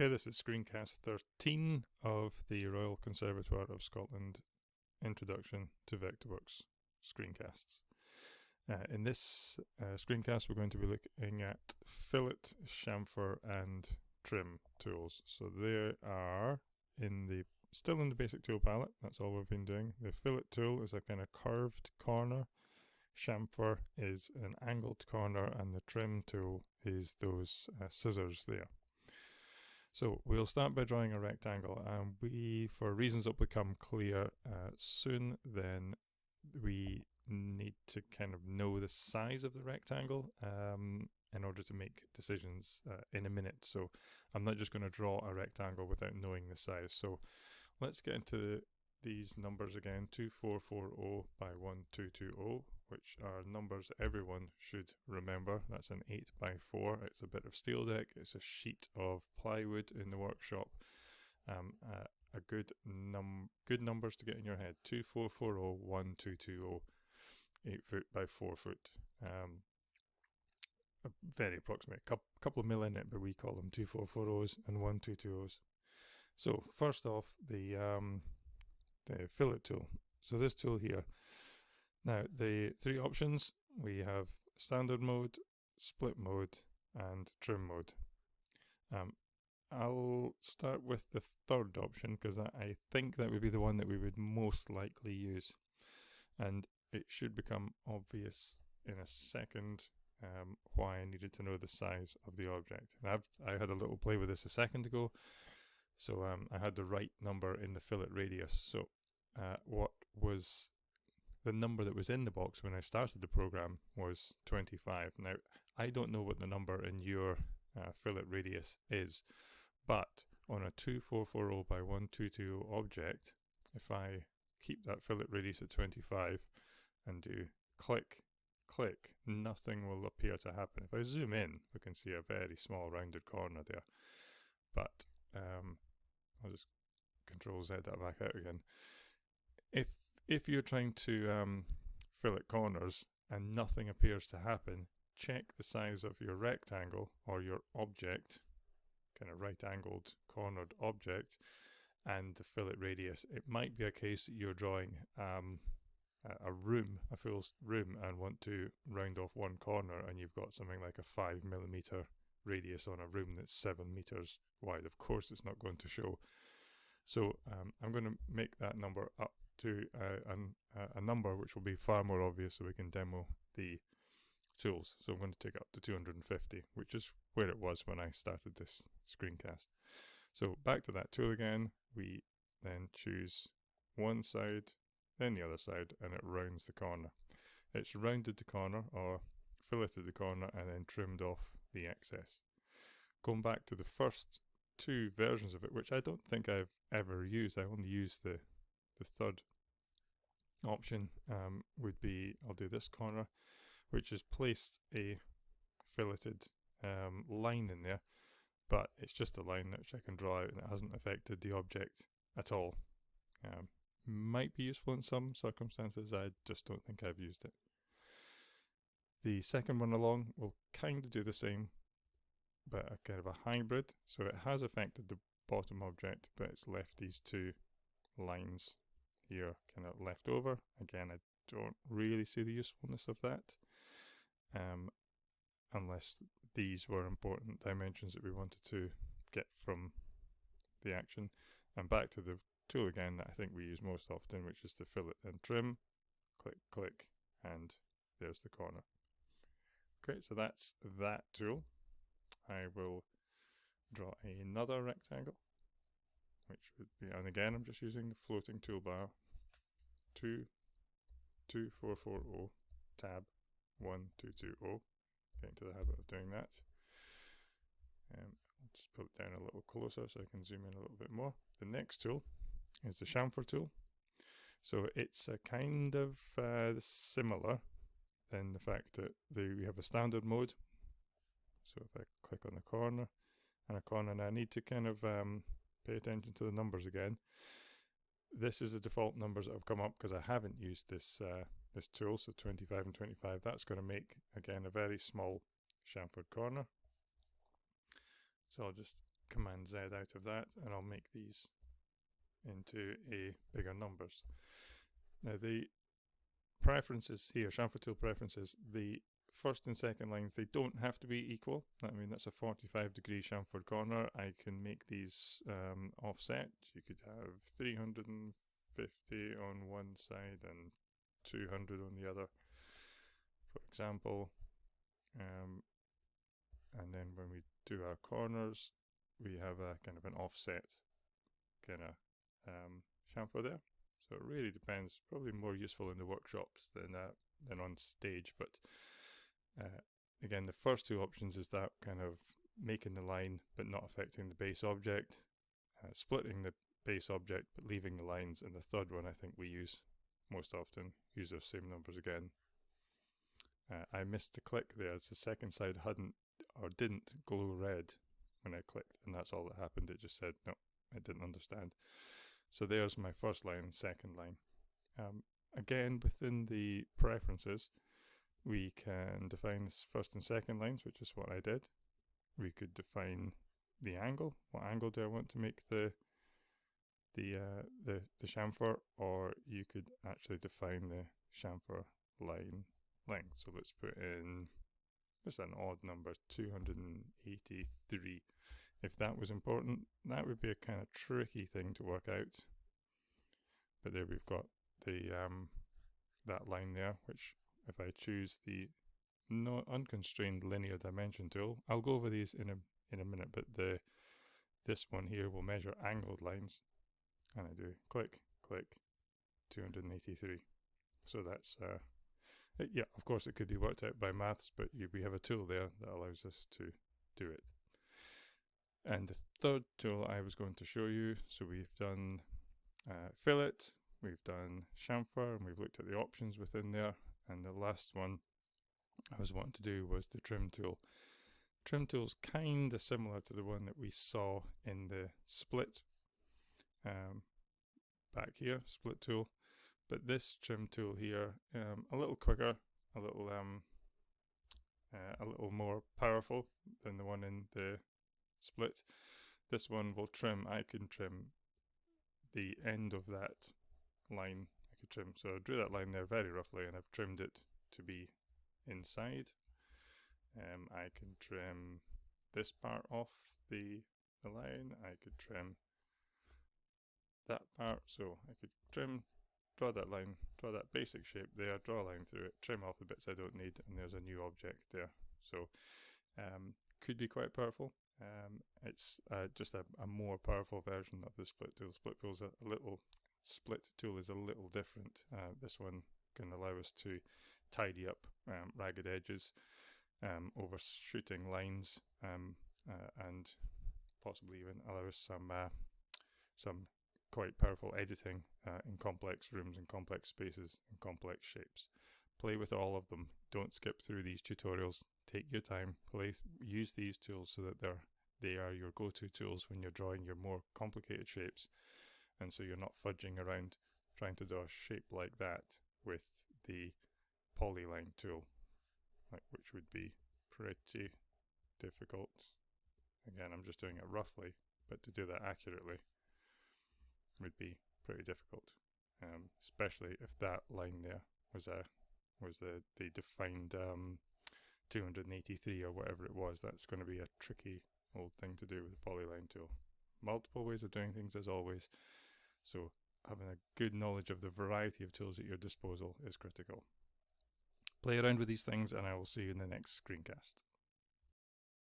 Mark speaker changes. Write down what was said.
Speaker 1: Okay, this is screencast 13 of the Royal Conservatoire of Scotland Introduction to Vectorworks screencasts. In this screencast we're going to be looking at fillet, chamfer and trim tools. So they are still in the basic tool palette, that's all we've been doing. The fillet tool is a kind of curved corner, chamfer is an angled corner, and the trim tool is those scissors there. So we'll start by drawing a rectangle, and for reasons that will become clear soon, then we need to kind of know the size of the rectangle in order to make decisions in a minute. So I'm not just going to draw a rectangle without knowing the size. So let's get into these numbers again. 2440 by 1220, which are numbers everyone should remember. That's an 8 by 4. It's a bit of steel deck. It's a sheet of plywood in the workshop. Good numbers to get in your head. 2440, 1220, 8 foot by 4 foot. Very approximate. Couple of mil in it, but we call them 2440s and 1220s. So first off, the fillet tool. So this tool here. Now the three options, we have standard mode, split mode and trim mode. I'll start with the third option because I think that would be the one that we would most likely use, and it should become obvious in a second why I needed to know the size of the object. And I had a little play with this a second ago. So I had the right number in the fillet radius. So what was the number that was in the box when I started the program was 25. Now, I don't know what the number in your fillet radius is, but on a 2440 by 1220 object, if I keep that fillet radius at 25 and do click, click, nothing will appear to happen. If I zoom in, we can see a very small rounded corner there. But I'll just Control Z that back out again. If you're trying to fillet corners and nothing appears to happen, check the size of your rectangle or your object, kind of right angled cornered object, and the fillet radius. It might be a case that you're drawing a full room, and want to round off one corner, and you've got something like a 5mm radius on a room that's 7 meters wide. Of course it's not going to show. So I'm going to make that number up to a number which will be far more obvious so we can demo the tools. So I'm going to take it up to 250, which is where it was when I started this screencast. So back to that tool again, we then choose one side, then the other side, and it rounds the corner. It's rounded the corner or filleted the corner and then trimmed off the excess. Going back to the first two versions of it, which I don't think I've ever used, I only used the third option, would be, I'll do this corner, which has placed a filleted line in there, but it's just a line which I can draw out and it hasn't affected the object at all. Might be useful in some circumstances, I just don't think I've used it. The second one along will kind of do the same, but a kind of a hybrid. So it has affected the bottom object, but it's left these two lines here kind of left over. Again, I don't really see the usefulness of that, unless these were important dimensions that we wanted to get from the action. And back to the tool again that I think we use most often, which is to fillet and trim. Click, click, and there's the corner. Okay, so that's that tool. I will draw another rectangle, which would be, and again I'm just using the floating toolbar, 2440 tab 1220, getting to the habit of doing that. I'll just put it down a little closer so I can zoom in a little bit more. The next tool is the chamfer tool. So it's a kind of similar in the fact that we have a standard mode. So if I click on the corner and a corner, and I need to kind of pay attention to the numbers again. This is the default numbers that have come up because I haven't used this this tool, so 25 and 25. That's going to make, again, a very small chamfered corner. So I'll just Command Z out of that, and I'll make these into a bigger numbers. Now the preferences here, chamfer tool preferences, the first and second lines, they don't have to be equal. I mean, that's a 45-degree chamfered corner. I can make these offset. You could have 350 on one side and 200 on the other, for example. And then when we do our corners, we have a kind of an offset kind of chamfer there. So it really depends. Probably more useful in the workshops than on stage. But again, the first two options is that kind of making the line but not affecting the base object, splitting the base object but leaving the lines, and the third one I think we use most often. Use those same numbers again. I missed the click there, as the second side didn't glow red when I clicked, and that's all that happened. It just said no, it didn't understand. So there's my first line and second line. Again, within the preferences, we can define this first and second lines, which is what I did. We could define the angle. What angle do I want to make the chamfer? Or you could actually define the chamfer line length. So let's put in just an odd number, 283. If that was important, that would be a kind of tricky thing to work out. But there we've got the that line there, which if I choose the unconstrained linear dimension tool, I'll go over these in a minute, but this one here will measure angled lines, and I do click, click, 283. So that's yeah, of course it could be worked out by maths, but we have a tool there that allows us to do it. And the third tool I was going to show you, so we've done fillet, we've done chamfer, and we've looked at the options within there. And the last one I was wanting to do was the trim tool. Trim tool's kind of similar to the one that we saw in the split back here, split tool. But this trim tool here, a little quicker, a little more powerful than the one in the split. This one will trim. I can trim the end of that line. I could trim. So I drew that line there very roughly, and I've trimmed it to be inside. I can trim this part off the line. I could trim that part. So I could trim, draw that line, draw that basic shape there, draw a line through it, trim off the bits I don't need, and there's a new object there. So could be quite powerful. It's just a more powerful version of the split tool. Split tool is a little different. This one can allow us to tidy up ragged edges, overshooting lines, and possibly even allow us some quite powerful editing in complex rooms and complex spaces and complex shapes. Play with all of them. Don't skip through these tutorials. Take your time. Use these tools so that they are your go-to tools when you're drawing your more complicated shapes, and so you're not fudging around trying to draw a shape like that with the polyline tool, which would be pretty difficult. Again, I'm just doing it roughly, but to do that accurately would be pretty difficult, especially if that line there was the defined 283 or whatever it was. That's going to be a tricky old thing to do with the polyline tool. Multiple ways of doing things as always, so having a good knowledge of the variety of tools at your disposal is critical. Play around with these things, and I will see you in the next screencast.